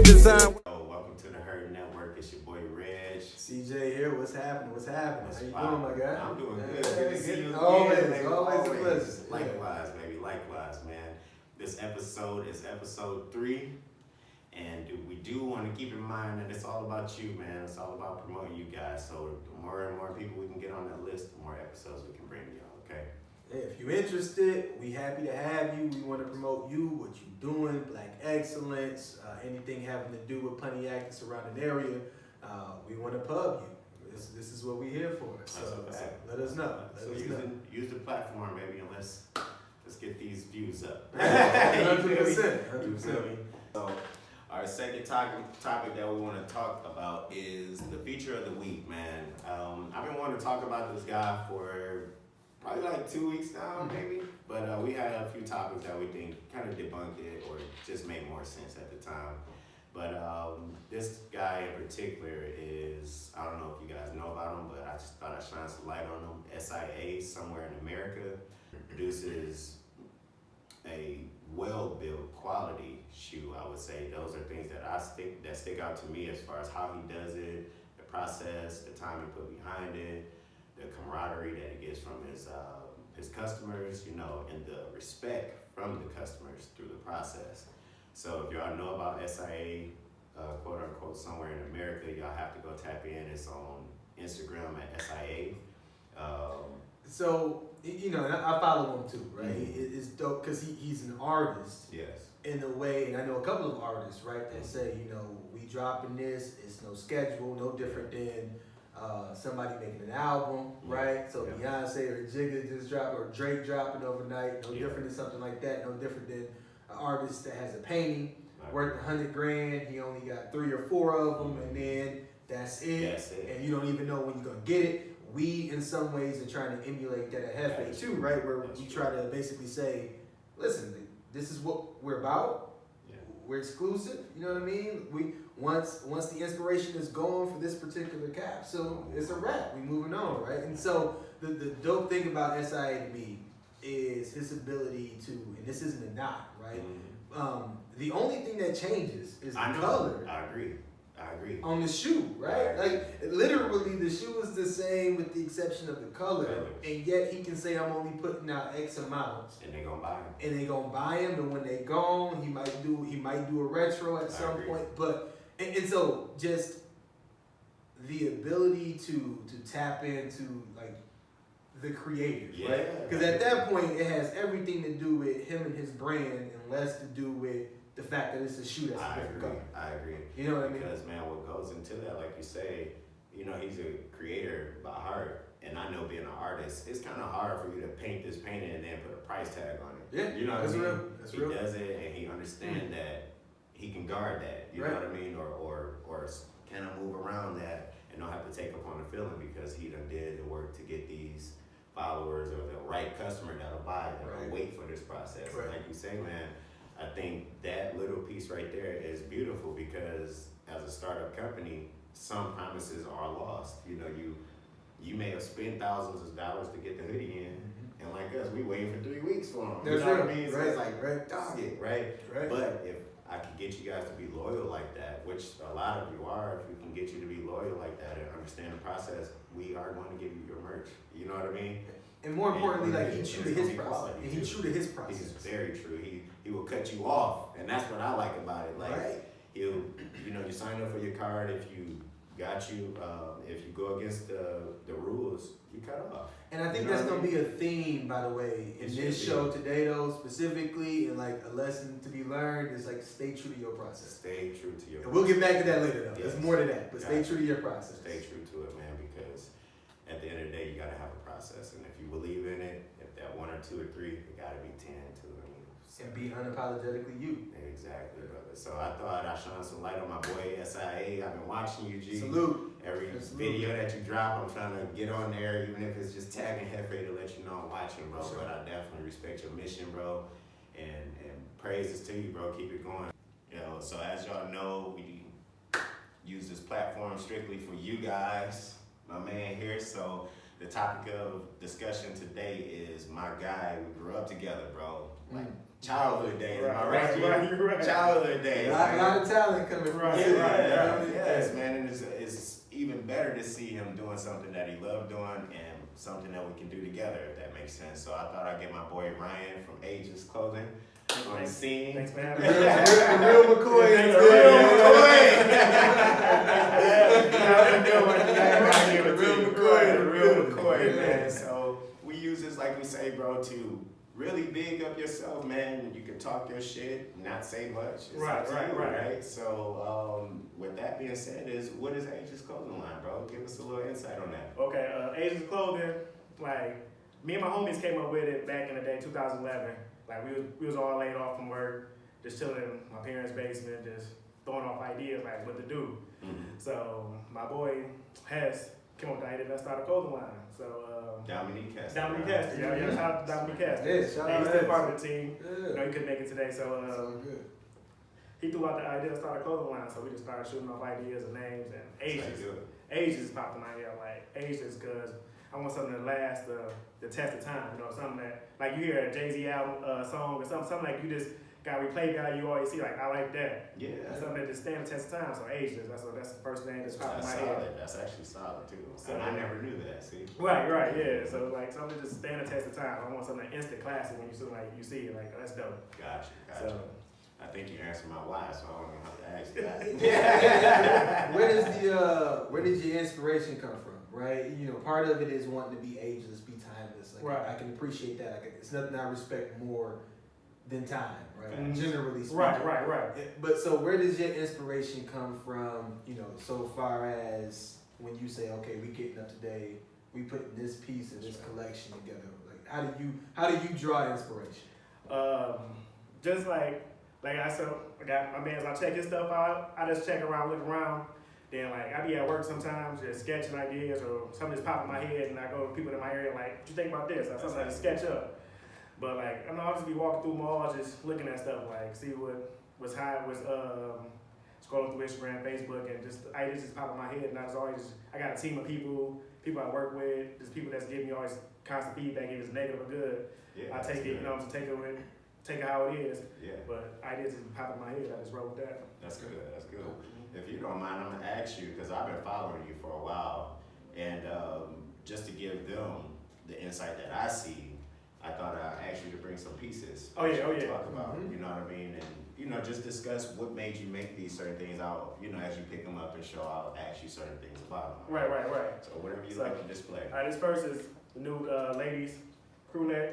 Design. Welcome to the Herd Network. It's your boy Reg. CJ here. What's happening? How you doing, my guy? I'm doing good. Good to see you again. Always a pleasure. Likewise, baby. Likewise, man. This episode is episode 3. And we do want to keep in mind that it's all about you, man. It's all about promoting you guys. So the more and more people we can get on that list, the more episodes we can bring to y'all, okay? Yeah, if you're interested, we happy to have you. We want to promote you, what you're doing, Black excellence, anything having to do with Pontiac and surrounding area. We want to pub you. This is what we're here for. So let us know. Use the platform, maybe, and let's get these views up. 100%. You feel me? So our second topic that we want to talk about is the feature of the week, man. I've been wanting to talk about this guy for probably like 2 weeks now, maybe. But we had a few topics that we think kind of debunked it or just made more sense at the time. But this guy in particular is, I don't know if you guys know about him, but I just thought I'd shine some light on him. SIA, somewhere in America, produces a well-built quality shoe, I would say. Those are things that stick out to me as far as how he does it, the process, the time he put behind it, the camaraderie that he gets from his customers, you know, and the respect from the customers through the process. So if y'all know about SIA, quote unquote, somewhere in America, y'all have to go tap in. It's on Instagram at SIA. So, you know, and I follow him too, right? It's dope because he's an artist. Yes. In a way, and I know a couple of artists, right, that say, you know, we dropping this, it's no schedule, no different than somebody making an album, right? So Beyonce or Jigga just dropped, or Drake dropping overnight, no different than something like that, no different than an artist that has a painting worth $100,000, he only got 3 or 4 of them, and then that's it. And you don't even know when you're gonna get it. We, in some ways, are trying to emulate that at Hefe too, right? Where we try to basically say, listen, this is what we're about. Yeah. We're exclusive. You know what I mean? We once the inspiration is gone for this particular capsule, it's a wrap. We moving on, right? And so the dope thing about SIA to me is his ability to, and this isn't a knock, right? The only thing that changes is the color. I agree. On the shoe, right? Like literally, the shoe is the same with the exception of the color, and yet he can say, "I'm only putting out X amount," and they gonna buy him. And when they gone, he might do a retro at some point. But and so just the ability to tap into like the creative, right? Because at that point, it has everything to do with him and his brand, and less to do with the fact that it's a shoe that's a different color. I agree. You know what I mean? Because, man, what goes into that, like you say, you know, he's a creator by heart. And I know being an artist, it's kind of hard for you to paint this painting and then put a price tag on it. Yeah, you know what I mean? Real. That's real. He does it and he understands that he can guard that. You know what I mean? Or kind of move around that and don't have to take upon the feeling because he done did the work to get these followers or the right customer that'll buy it, that'll wait for this process. And like you say, man, I think that little piece right there is beautiful because as a startup company, some promises are lost. You know, you may have spent thousands of dollars to get the hoodie in, and like us, we waiting for 3 weeks for them. You know what I mean? So it's like, dog it, right? But if I can get you guys to be loyal like that, which a lot of you are, if we can get you to be loyal like that and understand the process, we are going to give you your merch. You know what I mean? And more importantly, like he's true to his process. And he's true to his process. He's very true. He will cut you off, and that's what I like about it. Like he'll, you know, you sign up for your card. If you if you go against the rules, you cut off. And I think that's gonna be a theme, by the way, in this show today, though, specifically, and like a lesson to be learned is like stay true to your process. Stay true to your. And we'll get back to that later, though. There's more to that, but stay true to your process. Stay true to it, man, because at the end of the day, you gotta have a process, and if you believe in it, if that 1 or 2 or 3, it gotta be 10 too. And be unapologetically you. Exactly, brother. So I thought I'd shine some light on my boy SIA. I've been watching you, G. Salute. Every video that you drop, I'm trying to get on there, even if it's just tagging Hefe to let you know I'm watching, bro. But I definitely respect your mission, bro. And praises to you, bro. Keep it going. You know, so as y'all know, we use this platform strictly for you guys, my man here. So the topic of discussion today is my guy. We grew up together, bro. Like childhood days. Am I Right, right? right. Childhood days. A lot of talent coming from Right, City. right. Yes, man, and it's even better to see him doing something that he loved doing and something that we can do together, if that makes sense. So I thought I'd get my boy Ryan from Ageless Clothing on the scene. Thanks for The having me. real McCoy. Thanks, is The real McCoy. the real McCoy, man. So we use this, like we say, bro, to really big up yourself, man. You can talk your shit, not say much. It's up to you, right? So with that being said, what is Ageless Clothing line, bro? Give us a little insight on that. Okay, Ageless Clothing, like, me and my homies came up with it back in the day, 2011. Like, we was all laid off from work, just chilling in my parents' basement, just throwing off ideas, like, what to do. Mm-hmm. So, my boy, Hess, came up with the idea, let's start a clothing line. So, Dominique Castor. Dominique Castor, yeah, shout out to Dominique Castor. Yeah, shout out He's to still part Hess. of the team. Yeah. You know, he couldn't make it today, That's so all good. he threw out the idea to start a clothing line. So we just started shooting off ideas and names and That's ages. good. Ages popped in my head, like ages, because I want something that lasts the test of time. You know, something that, like, you hear a Jay-Z album song or something like you just got replay value. You always see, like, I like that. Yeah. That's something that just stand the test of time. So ages, that's the first name that's popped in That's my solid. head. That's actually solid too. So- And I never knew that. See. Right, yeah. So like something that just stand the test of time. I want something instant classic when you see it, like, that's dope. Gotcha. So I think you answered my why, so I don't know how to ask that. Where did your inspiration come from? Right, you know, part of it is wanting to be ageless, be timeless. Like, Right. I can appreciate that. Like, it's nothing I respect more than time, right? Facts. Generally speaking. right. Yeah, but so where does your inspiration come from, you know, so far as when you say, okay, we getting up today, we putting this piece of this collection together. Like, how do you draw inspiration? Just like I said, I got my man's. I check his stuff out. I just check around, look around. Then like I be at work sometimes, just sketching ideas or something just pop in my head, and I go to people in my area like, "What you think about this?" I sometimes just sketch up. But like I know I'll just be walking through malls, just looking at stuff, like see what's hot, scrolling through Instagram, Facebook, and just ideas just pop in my head. And I was always I got a team of people I work with, just people that's giving me always constant feedback, if it's negative or good. Yeah, I take it, good. you know, to take it how it is. Yeah, But ideas just pop in my head. I just roll with that. that's good. That's good. If you don't mind, I'm gonna ask you because I've been following you for a while, and just to give them the insight that I see, I thought I'd ask you to bring some pieces. Oh yeah. Talk about, Mhm. you know what I mean, and you know, just discuss what made you make these certain things out. You know, as you pick them up and show, I'll ask you certain things about them. Right. So whatever you So- like to display. All right, this first is the new ladies crew neck.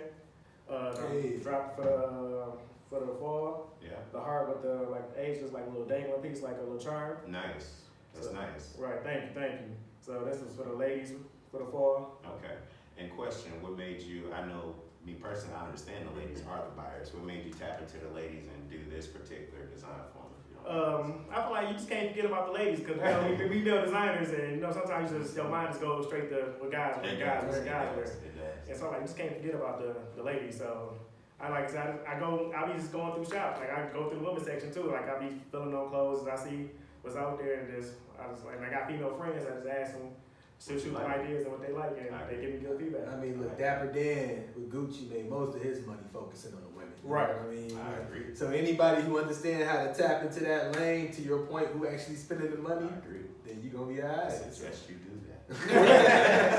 Hey. Dropped for the fall. Yeah, The heart with the like age is like a little dangling piece, like a little charm. nice. That's So- nice. Right. Thank you. So this is for the ladies for the fall. Okay. And question, what made you, I know me personally, I understand the ladies are the buyers. What made you tap into the ladies and do this particular design for them? If you don't mind? I feel like you just can't forget about the ladies because you know, we build designers and you know sometimes just your mind just goes straight to what guys wear. It Guys does. wear. It does. And so like you just can't forget about the ladies. So I said, I be just going through shops. Like I go through the women's section too. Like I be filling on clothes as I see what's out there and I got female friends. I just ask them to shoot them ideas and what they like and they give me good feedback. I mean, look, Dapper Dan with Gucci made most of his money focusing on the women. You Right. know what I mean? I agree. So anybody who understands how to tap into that lane, to your point, who actually spending the I money, agree. then you gonna be alright. I suggest you do that.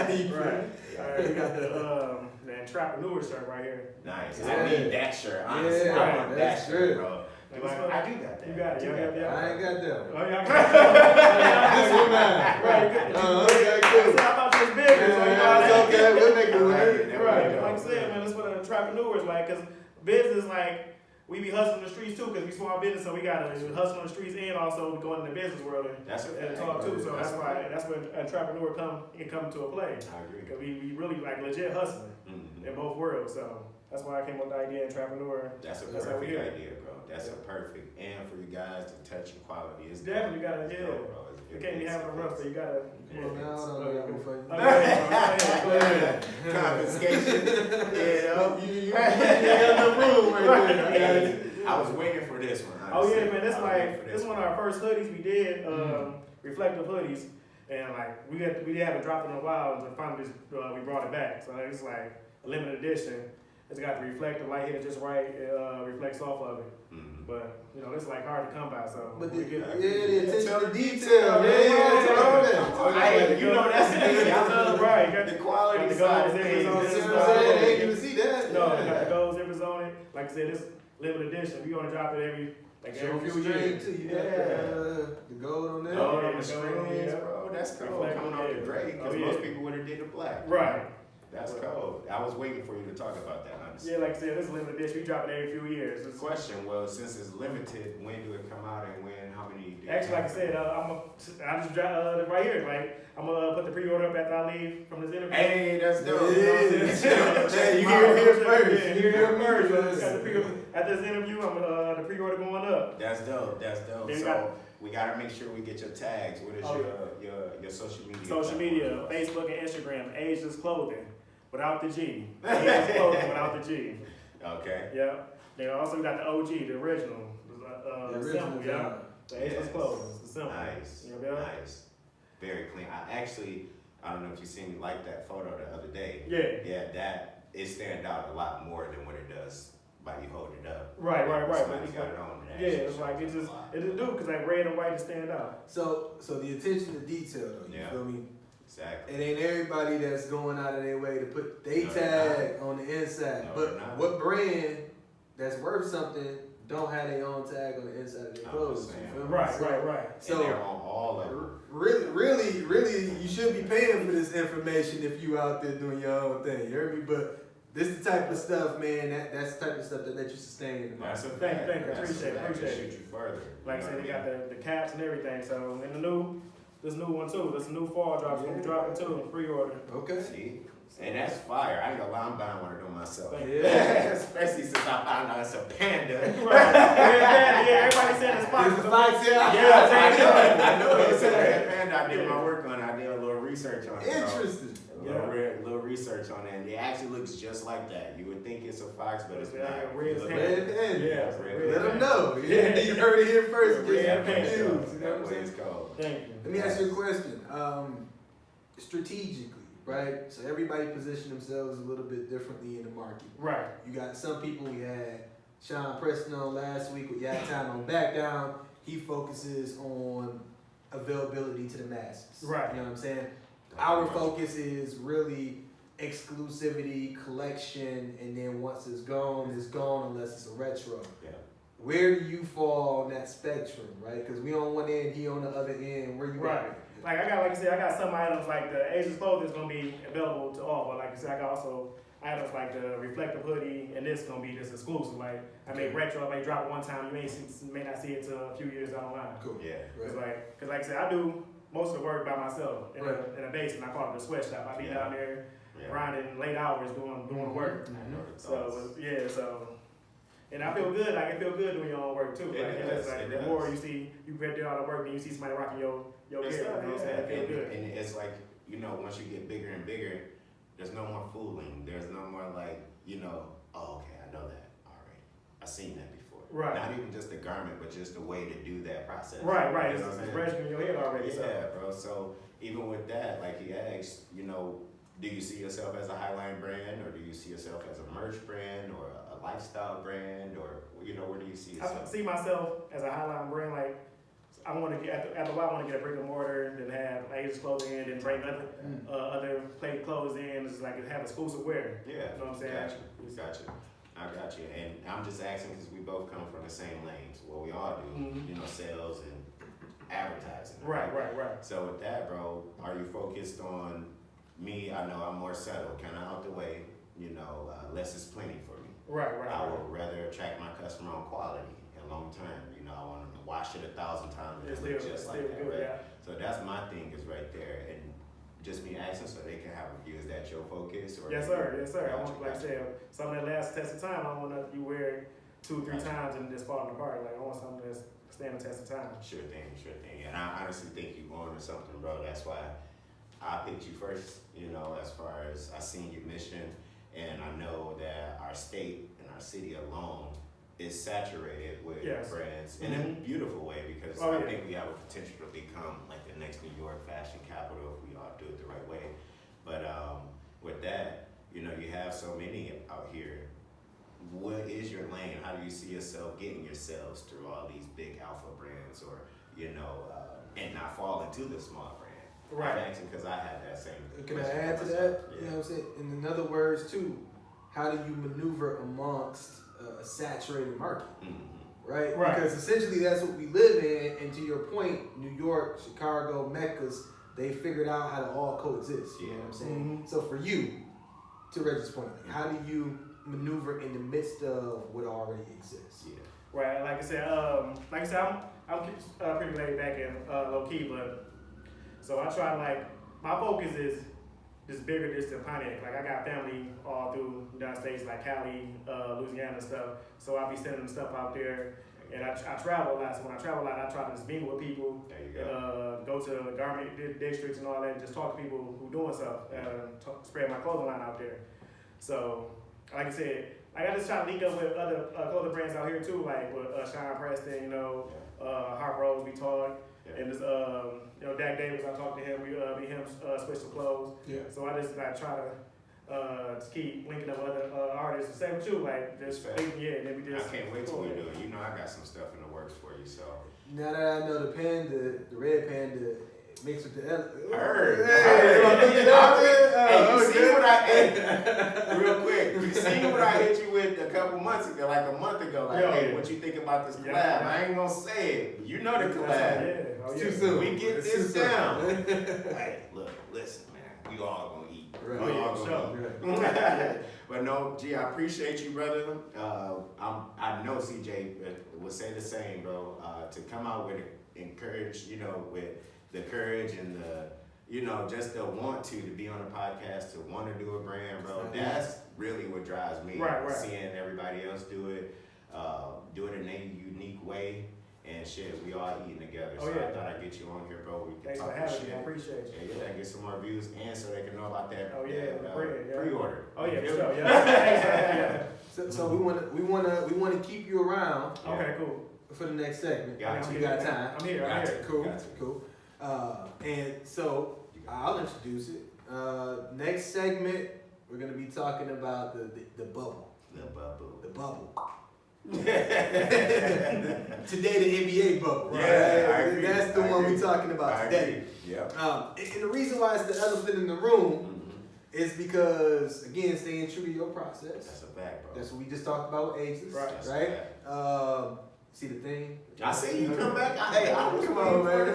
Right. All right. We got the entrepreneur shirt right here. Nice. Yeah. I need that shirt, honestly. Yeah, I want that's that shirt, good. bro. Like, I do got that. You got it. I do Yeah. got that. I ain't got that Oh one. yeah. This one mine. Right. Good. Okay, I cool. thought you was big. So you know Yeah, it's okay, we'll make it work. Right, like I said, man, that's for the entrepreneurs, like, cause business, like, we be hustling the streets too, cause we small business, so we gotta hustle on the streets and also go into the business world That's a and fact, talk too. bro. So that's why that's when entrepreneur can come to a play, I agree. cause we really like legit hustling Mhm. in both worlds. So that's why I came up with the idea entrepreneur. That's a That's how we perfect do it. idea, bro. That's a perfect. And for you guys to touch and quality is Definitely gotta, it's yeah. dope, bro. You can't be having a run, so you gotta. Come on, now, hold on, y'all before you- Oh, go ahead. Confiscation. You know? You got no room right there. I was waiting for this one. Oh yeah, honestly. man, this I was waiting like for this one of our first hoodies we did, reflective hoodies, and like we haven't dropped in a while, and finally we brought it back. So it's like a limited edition, it's got the reflective light hit it just right. It reflects off of it. Mm-hmm. But you know, it's like hard to come by. So But we the get attention to detail, man. Hey, you know that's me. I love right. Got the quality the side of goals, things. You know what I'm This is saying? why- They ain't even see that. No, it got the gold zippers on it. Like I said, it's limited edition. We gonna drop it every Show few few years. too. You Yeah. got the gold on there. Gold on Yeah, the gold, strings, yeah. bro. That's cool. Reflective, Coming off the yeah. gray, because Oh, yeah. most people would have did the black. Right. That's cold. I was waiting for you to talk about that, honestly. Yeah, like I said, it's limited edition. We drop it every few years. It's, Question, well, since it's limited, when do it come out and when, how many? do you actually, like I have? said, I just dropped right here. Like I'm gonna put the pre-order up after I leave from this interview. Hey, that's dope. Yeah. Hey, You my- hear it here first. Yeah, you hear it first. Yes. Got the pre-order. After this interview, I'm the pre-order going up. That's dope. That's dope. Then So got- we gotta make sure we get your tags. What is Oh, your social media? Social media, platforms? Facebook and Instagram, Ageless Clothing, without the G. Ageless Clothing without the G. Okay. Yeah. Then also got the OG, the original, The original symbol, yeah. design. The Ageless Yes. Clothing, it's the symbol. Nice. You know, yeah. Nice. Very clean. I don't know if you seen me like that photo the other day. Yeah. Yeah, it stands out a lot more than what it does by you holding it up. Right. Somebody It's got like- it on. Yeah, it's like it just do because like red and white just stand out. So the attention to detail, though. You Yeah. feel me? Exactly. It ain't everybody that's going out of their way to put their No, tag on the inside. No, but they're not. what brand that's worth something don't have their own tag on the inside of their I'm clothes? just You saying. feel me? Right. So And they're on all of them. really, you should be paying for this information if you out there doing your own thing. You heard me? But this is the type of stuff, man. That's the type of stuff that lets you sustain in the That's market. a Thank you, fact. thank you. That's a Appreciate it, fact. appreciate it. Shoot you further. Like I You said, know they what got the caps and everything. So and this new one too. This new fall drop. Gonna be dropping too. Pre-order. Okay. See? And that's fire. I ain't gonna lie, I'm buying one of them myself. Thank you. Especially since I found out it's a panda. Right. Yeah, everybody said it's fine. There's the fights, yeah. Yeah, I know it's a red panda. I did my work on it. I did a little research on it. so Interesting. little research on it. And it actually looks just like that. You would think it's a fox, but it's Yeah, not. red Look panda. at Red it. panda. Yeah, red Let them panda. know. Yeah, you heard it here first. Red Get panda. confused. You know what That I'm way saying? it's called. Thank you. Let me ask you a question. Strategically, right? So everybody position themselves a little bit differently in the market. Right. You got some people. We had Sean Preston on last week with Yak Time on Back Down. He focuses on availability to the masses. Right. You know what I'm saying? Our focus is really exclusivity, collection, and then once it's gone unless it's a retro. Yeah. Where do you fall on that spectrum, right? Because we on one end, he on the other end. Where you Right. at? Like I said, I got some items like the Ageless Clothing is gonna be available to all, but like I said, I got also items like the reflective hoodie, and this gonna be just exclusive. Like I may retro, I may drop it one time, you may not see it till a few years down the line. Cool. Yeah. Cause Right. like I said, I do most of the work by myself in, Right. in a basement. I call it the sweatshop. I be Yeah. down there Yeah. grinding late hours doing the work. I know the So thoughts. yeah, so. And I feel good, like it feel good doing your own work too. Like It it's does, like it the does. more you see you do all the work and you see somebody rocking your It's gear, you know what I'm saying? It feel and, good. and it's like, once you get bigger and bigger, there's no more fooling. There's no more like, oh, okay, I know that already. I've seen that before. Right. Not even just the garment, but just the way to do that process. Right. You It's know what I'm saying? fresh in your head already. Yeah, So. bro. So even with that, like he asked, do you see yourself as a highline brand, or do you see yourself as a merch brand, or a lifestyle brand, or where do you see I yourself? see myself as a highline brand. Like I want to get after a while, I want to get a brick and mortar, then have Ageless Clothing in, then bring other plate clothes in. It's like have exclusive wear. Yeah, You know what I'm saying? I got you. And I'm just asking because we both come from the same lanes. Well, we all do, Mhm. sales and advertising. Right. So with that, bro, are you focused on me? I know I'm more settled, kind of out the way. Less is plenty for me. Right. I would rather attract my customer on quality and long term. I want them to wash it 1,000 times and It's it look still just like that, good, right? yeah. So that's my thing is right there, and just me asking so they can have a view. Is that your focus? Or Yes, sir. I Gotcha, want, like I gotcha. said, something that lasts the test of time. I don't want you wear it 2-3 Gotcha. times and just falling apart. Like I want something that's stand the test of time. Sure thing. And I honestly think you're going to something, bro. That's why I picked you first, as far as I seen your mission, and I know that our state and our city alone is saturated with Yes. brands in a beautiful way, because Oh, I yeah. think we have a potential to become like the next New York fashion capital if we all do it the right way. But with that, you have so many out here what is your lane? How do you see yourself getting yourselves through all these big alpha brands, or and not fall into the small brand? Right. I'm asking because I had that same. Can I question add for to myself. that? You know what I'm saying? In other words, too, how do you maneuver amongst a saturated market? Right? Right. Because essentially that's what we live in, and to your point, New York, Chicago, Meccas, they figured out how to all coexist. You know what I'm saying? So for you, to Reggie's point, how do you maneuver in the midst of what already exists? Yeah. Right, like I said, I'm pretty laid back and low key, but so I try my focus is just bigger than Pontiac. Like I got family all through the United States, like Cali, Louisiana and stuff. So I'll be sending stuff out there, and I travel a lot. So when I travel a lot, I try to just mingle with people. There you go. Go to garment districts and all that, and just talk to people who doing stuff, spread my clothing line out there. So, like I said, I just try to link up with other clothing brands out here too, like with Sean Preston, Harp Rose, we talk, and this, Dak Davis, I talked to him, me and him switch some clothes. Yeah. So I just try to just keep linking up with other artists. Same with you, like just Respect. and then we just. I can't wait till we do it. I got some stuff in the works for you, so. Now that I know the red panda mixed with the Heard. Hey, You see what I real quick? You see what I hit you with a couple months ago, like a month ago? Like, hey, what you think about this collab? Yeah. I ain't gonna say it. But you know the collab. Yeah. Oh, yeah. Too soon. We get It's this too soon. down. Hey, look, listen, man. We all gonna eat. Right. We all Oh, gonna yeah, eat. But no, G, I appreciate you, brother. I know CJ would say the same, bro. To come out with encourage, with the courage and the, just the want to be on a podcast, to want to do a brand, bro. That's really what drives me. Right. Seeing everybody else do it in a unique way. And shit, we all eating together. Oh, So yeah. I thought I'd get you on here, bro. We can Thanks for talk having shit. me. I appreciate you. Yeah, get some more views, and so they can know about that. Oh, yeah, that, the bread, yeah. pre-order. Oh yeah, You for feel sure. me? Yeah. So we wanna keep you around Okay, cool. for the next segment. Got you. you. Got time. I'm here. Got you. Cool. Got you. Cool. And so I'll introduce it. Next segment, we're gonna be talking about the bubble. The bubble. The bubble. Today the NBA bubble. Right? Yeah, I agree. That's the I one agree. we're talking about I today. agree. Yeah. And the reason why it's the elephant in the room is because, again, staying true to your process. That's a fact, bro. That's what we just talked about with Ageless, Right. That's a right? fact. See the thing? I see you come back. Hey, I'm Come on, man.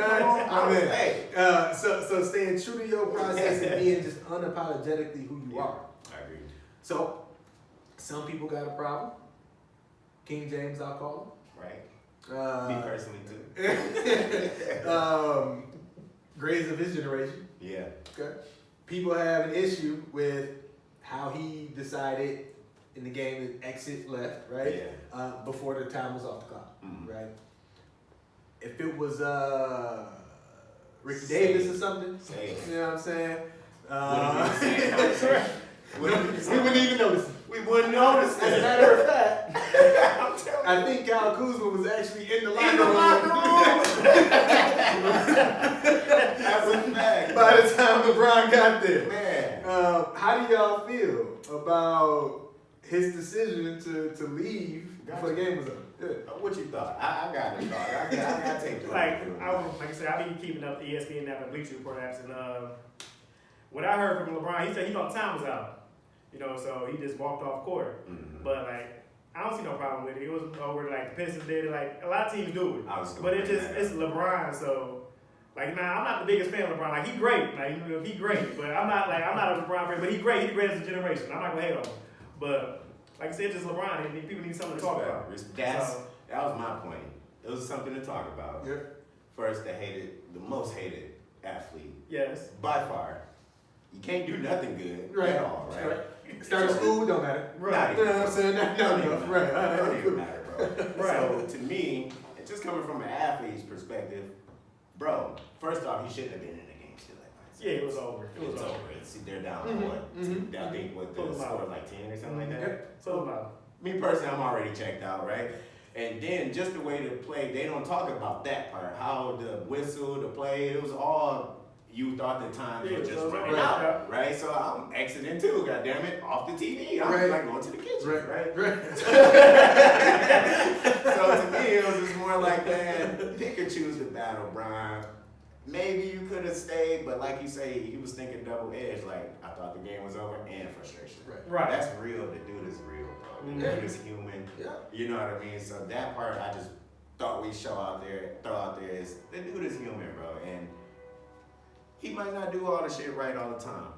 I'm in. Hey. So staying true to your process and being just unapologetically who you are. I agree. So, some people got a problem. King James, I'll call Right. him. Me personally too. Grades of his generation. Yeah. Okay. People have an issue with how he decided in the game to exit left, right? Yeah. Before the time was off the clock, Mhm. right? If it was Ricky Say Davis it. or something, Say it. you know what I'm saying? We We wouldn't even notice. We wouldn't notice As a it. matter of fact, I'm telling I think Kyle Kuzma was actually in the locker In the room. locker room. That's a fact. By the time LeBron got there. Man. How do y'all feel about his decision to leave before the game was over? Yeah. What you thought? I got it, dog. I got to take it. Like I said, I be keeping up the ESPN app and Bleacher Report apps, and what I heard from LeBron, he said he thought the time was out. So he just walked off court. Mhm. But I don't see no problem with it. It was over. The Pistons did it. A lot of teams do it. I was gonna But bring that it's up. LeBron, so I'm not the biggest fan of LeBron. He great, he great, but I'm not a LeBron fan. But he great as a generation. I'm not gonna hate on him. But like I said, just LeBron, and people need something to talk about. That was my point. It was something to talk about. Yeah. First, the most hated athlete Yes. by far. You can't do nothing good Right. at all, right? Start of school, don't matter. Not You know even- what I'm saying? Not No, even right. matter. It don't even matter, bro. Right. So to me, just coming from an athlete's perspective, bro, first off, he shouldn't have been in the game still like that. Yeah, it was over. It was over. They're down Mhm, what? mhm. I think what Pull the them out. score like 10 or something like that. Yeah. So about. Me personally, I'm already checked out, right? And then just the way to play, they don't talk about that part. How the whistle, the play, it was all you thought the time Yeah, was just so- running right, out, yeah. right? So I'm exiting too, goddammit, off the TV. I'm Right. like going to the kitchen, right? Right. So to me, it was just more like, man, pick and choose the battle, Brian. Maybe you could have stayed, but like you say, he was thinking double edged. Like, I thought the game was over and frustration. Right. That's real. The dude is real, bro. The Yeah. dude is human. Yeah. You know what I mean? So that part, I just thought we throw out there is the dude is human, bro. And he might not do all the shit right all the time.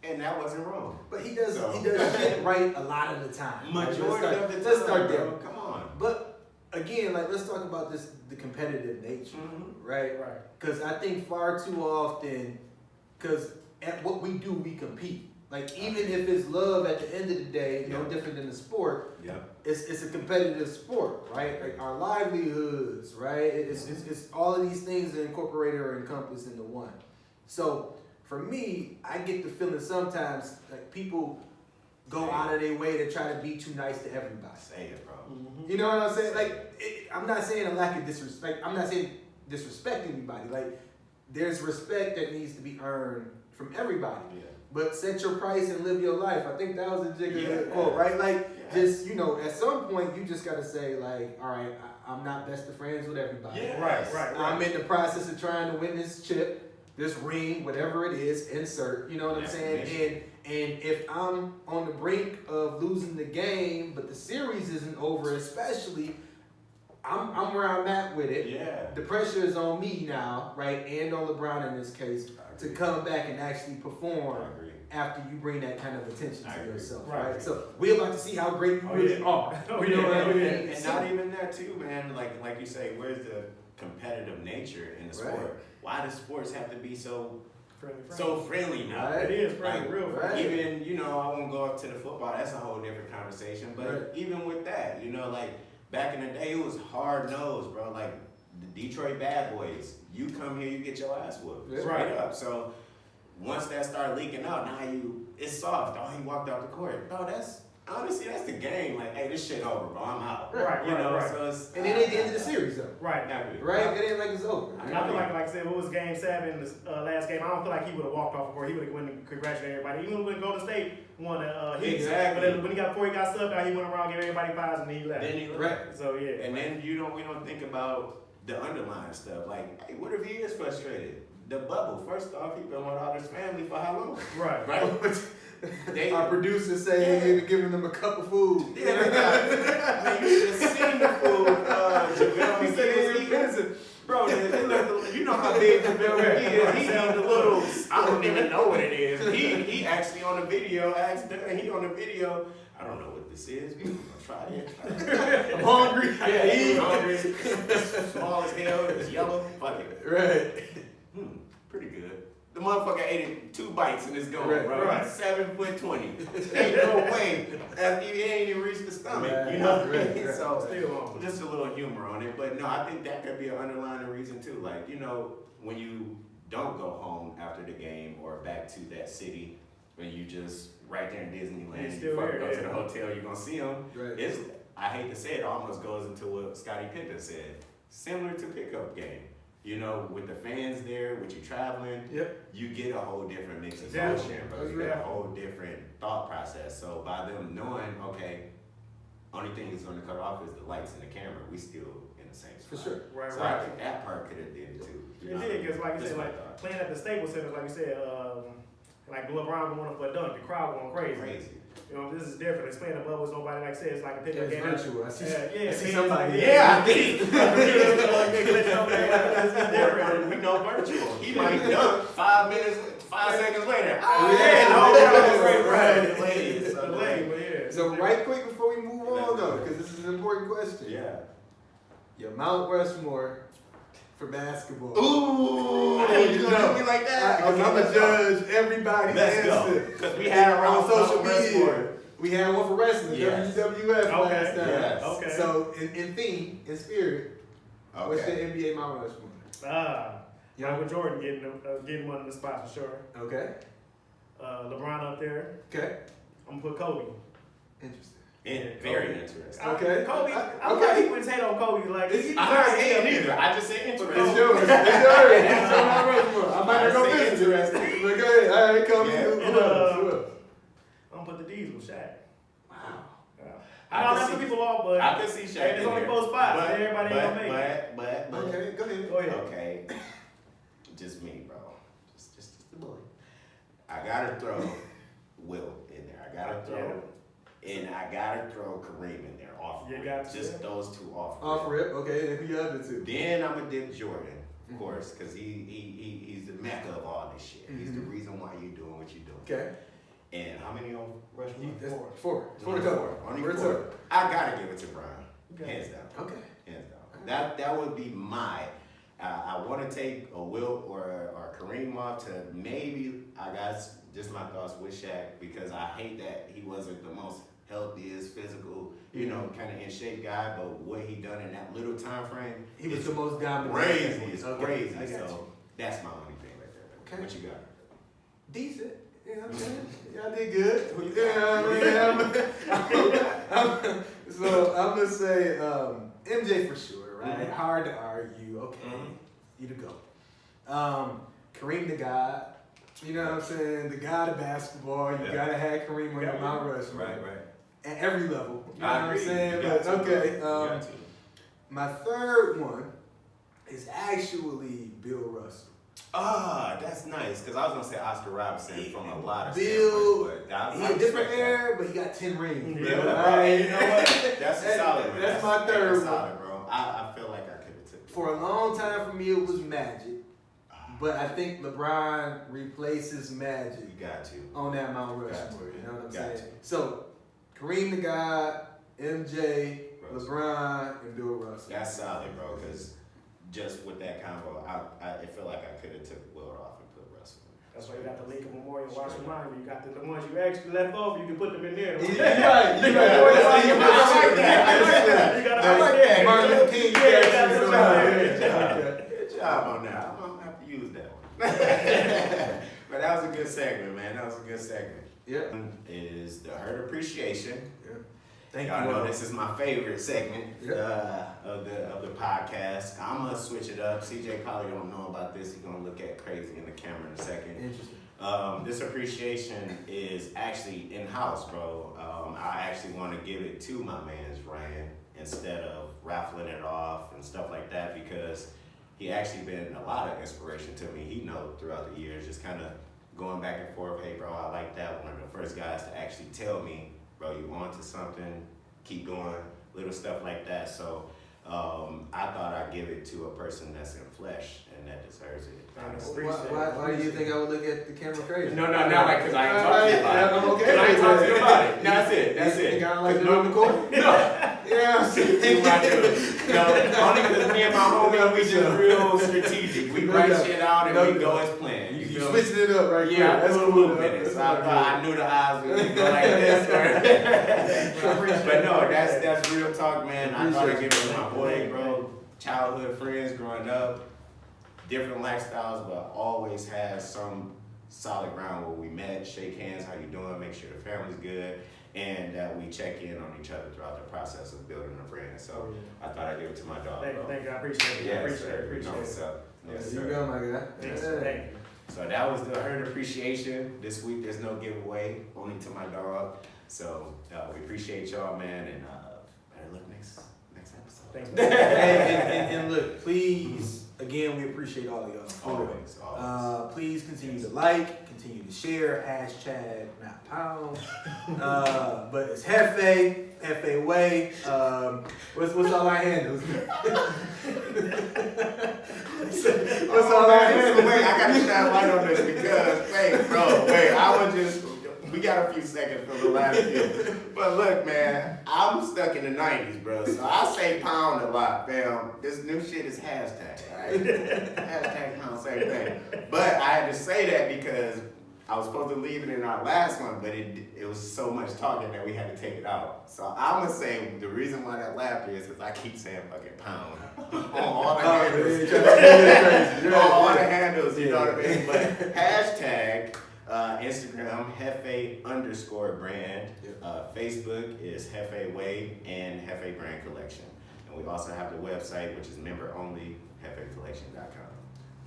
And that wasn't wrong. But he does So- shit right a lot of the time. Majority Like, of the time, let's start there. bro. Come on. But again, like let's talk about the competitive nature, right? Right. Because I think far too often, because at what we do, we compete. Like even if it's love, at the end of the day, no different than the sport. Yeah. It's a competitive sport, right? Like our livelihoods, right? It's all of these things that incorporated or encompassed into one. So for me, I get the feeling sometimes like people go out of their way to try to be too nice to everybody. Say it, bro. You know what I'm saying? Like, I'm not saying a lack of disrespect. I'm not saying disrespect anybody. Like, there's respect that needs to be earned from everybody. Yeah. But set your price and live your life. I think that was a Jigga quote, right? Like, Yeah. just, you know, at some point, you just got to say, like, all right, I'm not best of friends with everybody. Yeah. Right. I'm in the process of trying to win this chip, this ring, whatever it is, insert. You know what I'm That's saying? the mission. And if I'm on the brink of losing the game, but the series isn't over, especially, I'm where I'm at with it. Yeah. The pressure is on me now, right, and on LeBron in this case, I to agree. come back and actually perform I agree. after you bring that kind of attention I to agree. yourself, Right. right? So we're about to see how great you really are. Oh, You know what I yeah. mean? And not even that too, man. Like you say, where's the competitive nature in the sport? Right. Why do sports have to be so Friendly. friendly now? Right. It is friendly, Like, real right. friendly. Even, you know, I won't go up to the football, that's a whole different conversation. But Right. even with that, you know, like back in the day, it was hard nosed, bro. Like the Detroit Bad Boys, you come here, you get your ass whooped. Yeah. Straight Right. up. So once that started leaking out, now it's soft. Oh, he walked out the court. Bro, that's honestly, that's the game. Like, hey, this shit over, bro. I'm out. Right, You right, know, right. so it's. And it ain't the end of the series, though. Right. Right? It ain't like it's over. I feel like I said, what was Game 7, the last game? I don't feel like he would have walked off the court. He would have went and congratulated everybody. Even when Golden State won Exactly. But then before he got subbed out, he went around, gave everybody fives, and then he left. Then he left. Right. So yeah. And then we don't think about the underlying stuff. Like, hey, what if he is frustrated? The bubble. First off, he been without his family for how long? Right. Right? They, Our producers say Yeah. they ain't giving them a cup of food. yeah, they got, man, you should have seen the food. JaVale He said McGee they was in eating. prison. Bro, you know how big JaVale McGee is. He eating the little, I don't even know what it is. He actually on the video, he on the video, I don't know what this is. I'm gonna try it. I'm hungry. Yeah, he's hungry. Small as hell, it's yellow. Fuck it. Right. Pretty good. The motherfucker ate it 2 bites and it's gone, Right, bro. right. He's 7'20". Ain't no way. He ain't even reached the stomach. Right, You know what I right, mean? right. So Still on. just a little humor on it. But no, I think that could be an underlying reason too. Like, you know, when you don't go home after the game or back to that city, when you just right there in Disneyland, He's you still fucking here, go to yeah. the hotel, you're gonna see him. Right. It's, I hate to say it, almost goes into what Scottie Pippen said. Similar to pickup game. You know, with the fans there, with you traveling, Yep. you get a whole different mix of Yeah. emotion, bro. That's You get a right. whole different thought process. So by them knowing, okay, only thing that's gonna cut off is the lights and the camera, we still in the same For spot. sure. Right, So right. I think that part could have did it too. It did, because like you Just said, my like thought. playing at the Staples Center, like you said, like LeBron going up for a dunk, the crowd going crazy. Crazy. You know, this is different. It's playing the bubbles, nobody like I said, it's like a Yeah, pickup it's game. virtual. I see, Yeah, I see fans- somebody. Yeah, I think. It's different. We know virtual. He might dunk 5 seconds later. Oh, Yeah, yeah, no, no, right. Delayed. It's delayed, but yeah. So right quick before we move on though, because this is an important question. Yeah. Your Mount Rushmore for basketball. Ooh, you gonna do me like that? Because I'm a judge everybody's Let's go. answer. Because we had our on own social Mount media. Rushmore. We had one for wrestling, Yes. WWF last Okay, time. yes. Okay. So in theme, in spirit, what's the Okay. NBA Mount Rushmore? Michael Jordan getting one of the spots for sure. Okay. LeBron up there. Okay. I'm gonna put Kobe. Interesting. Very interesting. Okay. Kobe. Okay. I'm not people hate on Kobe. Like he I'm not deserves hating it. either. I just said It's interesting. yours. It's yours. It's your Mount Rushmore. I might not go I say this interesting. But go ahead. All right, come Yeah. in. And, I'm gonna put the D's with Shaq. Wow. I know that's some people off, but I can see Shaq. there's only 4 spots. But, Everybody ain't gonna make it. but, Okay, go ahead. Go ahead. okay. Just me, bro. Just the boy. I gotta throw Will in there. I gotta throw, and I gotta throw Kareem in there off. You rip. got to. Just those two off. Off rip. Okay, and who the other two? Then I'm gonna dip Jordan, of course, because he's the mecca of all this shit. He's the reason why you're doing what you're doing. Okay. And how many on Rushmore? That's Four. Four to go. Only Four to four. go. I gotta give it to Brian. Okay. Hands down. Okay. Hands down. That would be my. I want to take a Will or Kareem off to maybe. I got just my thoughts with Shaq because I hate that he wasn't the most healthiest, physical, kind of in shape guy. But what he done in that little time frame, He was the most dominant. crazy. It's Okay, crazy. I got So you. that's my only thing right there. Okay. What you got? Decent. You know what I'm saying? Y'all did good. Yeah, so I'm gonna say MJ for sure, right? Mhm. Hard to argue. Okay, Mhm. you to go. Kareem the God. You know what I'm saying? The God of basketball. You Yeah. gotta have Kareem on your Mount Rushmore. Right. At every level. You know I what I'm agree. saying? You But got to. okay. You got to. My third one is actually Bill Russell. That's nice. Because I was gonna say Oscar Robertson from a lot of Bill, standpoints, but he a different era, but he got 10 rings. Yeah, bro. Right, you know what? That's a solid one. That's my third That's one. solid, bro. I feel like I could have took it. For a long time for me, it was Magic. But I think LeBron replaces Magic You got to. on that Mount Got Rushmore. to. You know what I'm Got saying? So, Kareem the God, MJ, Russell. LeBron, and Bill Russell. That's solid, bro. Because just with that combo, I feel like I could have took Will off and put Russell. That's why you got the Lincoln Memorial Watch Reminder. You got the ones you actually left over, you can put them in there. You're right. You like that. I like that. You got I like that. Martin Luther King. Yeah, you got got good some- job. Good job. Okay. Good job on that. I'm gonna have to use that one. But that was a good segment, man. That was a good segment. Yeah. Is the hurt appreciation. Thank Y'all you. know this is my favorite segment Yep. of the podcast. I'm gonna switch it up. CJ probably don't know about this. He's gonna look at crazy in the camera in a second. Interesting. This appreciation is actually in house, bro. I actually want to give it to my man's Ryan instead of raffling it off and stuff like that because he actually been a lot of inspiration to me. He know throughout the years, just kind of going back and forth. Hey, bro, I like that. One of the first guys to actually tell me, bro, you on to something, keep going, little stuff like that. So I thought I'd give it to a person that's in flesh and that deserves it. Honestly. Why do you think I would look at the camera crazy? No, not like because I ain't talking to you about it. I'm okay. Because I ain't talking to you about it. No, that's it. You think I don't like to the court? Yeah, I'm saying. No, only because me and my homie, we just real strategic. We write shit out and we go as planned. You feel me? switching it up right Yeah, quick. that's a little minute. So I knew the eyes were gonna go like this. But no, that's real talk, man. I thought I'd give it to my boy, bro. Childhood friends growing up, different lifestyles, but always had some solid ground where we met, shake hands, how you doing, make sure the family's good, and that we check in on each other throughout the process of building a brand. So I thought I'd give it to my dog, bro. Thank you, I appreciate it. I Yes, appreciate sir. it. You know Appreciate what's it. up. Yes, There sir. you go, my guy. Thanks, Yeah. thank you. So that was the Hurt Appreciation. This week there's no giveaway, only to my dog. So we appreciate y'all, man, and better look next episode. Thanks, And look, please, again, we appreciate all of y'all. Always. Please continue to like, continue to share, hashtag not pound. But it's Hefe Way. What's all our handles? What's all our handles? Wait, I gotta shine light on this because, we got a few seconds for the last few. But look, man, I'm stuck in the 90s, bro. So I say pound a lot, fam. This new shit is hashtag, right? Hashtag pound, same thing. But I had to say that because I was supposed to leave it in our last one, but it was so much talking that we had to take it out. So I'm gonna say the reason why that laughter is because I keep saying fucking pound on all the handles. On all the handles, you know what I mean? But hashtag Instagram, Hefe_brand. Facebook is Hefe Way and Hefe Brand Collection. And we also have the website, which is member only, HefeCollection.com.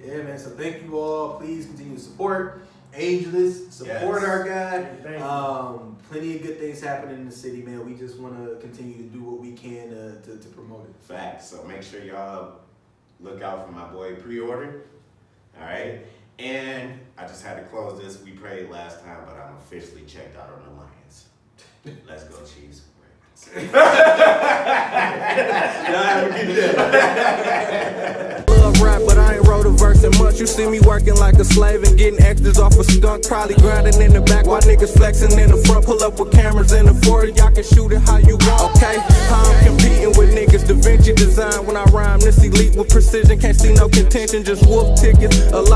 Yeah, man. So thank you all. Please continue to support Ageless. Support our guy. Thank you. Plenty of good things happening in the city, man. We just want to continue to do what we can to promote it. Facts. So make sure y'all look out for my boy Pre-Order. All right. And I just had to close this. We prayed last time, but I'm officially checked out on the Lions. Let's go, Chiefs. Y'all have a good day. Love rap, but I ain't wrote a verse in months. You see me working like a slave and getting extras off a skunk. Probably grinding in the back while niggas flexing in the front. Pull up with cameras in the 40, y'all can shoot it how you want. Okay, how I'm competing with niggas. Da Vinci design when I rhyme. This elite with precision, can't see no contention, just wolf tickets.